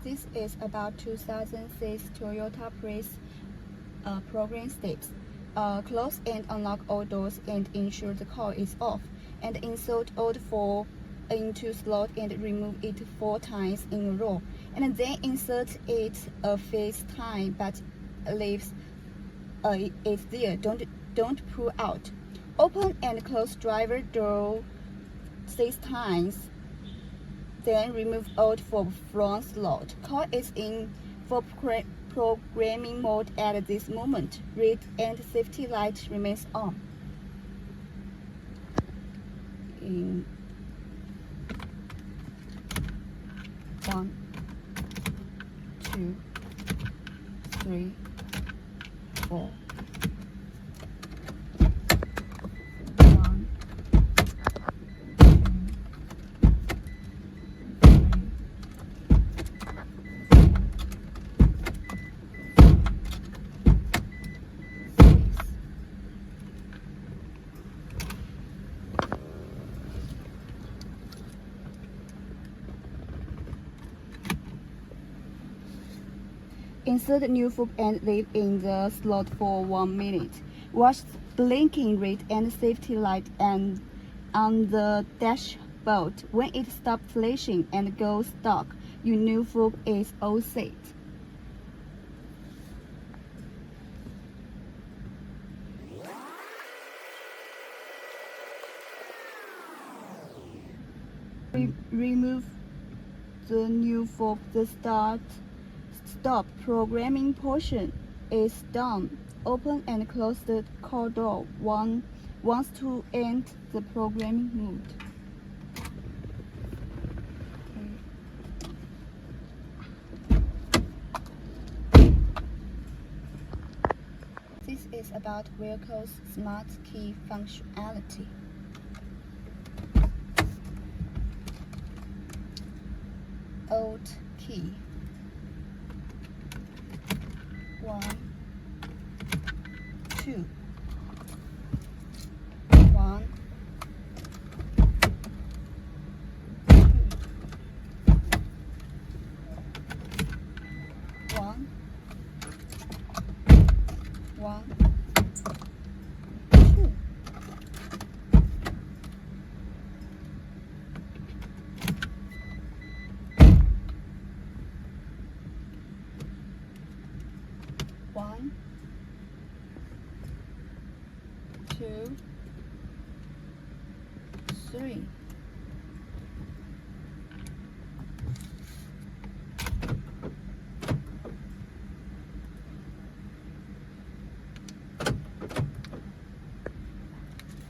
This is about 2006 Toyota Prius program steps. Close and unlock all doors and ensure the car is off. And insert old 4 into slot and remove it 4 times in a row. And then insert it a fifth time, but leaves it there. Don't pull out. Open and close driver door 6 times. Then remove out for front slot. Car is in for programming mode at this moment. Red and safety light remains on. In 1, 2, 3, 4. 1, 2, 3. Insert new fob and leave in the slot for 1 minute. Watch blinking red and safety light and on the dashboard. When it stops flashing and goes dark, your new fob is all set. Remove the new fob. The stop programming portion is done. Open and close the car door once to end the programming mode. This is about vehicle's smart key functionality. Old key. 1, 2. 1, 2. 1, 1, 2. 1, 2, 3.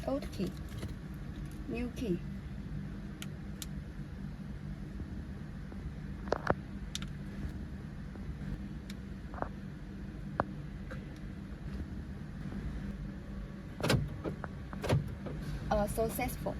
Old key, new key. Successful.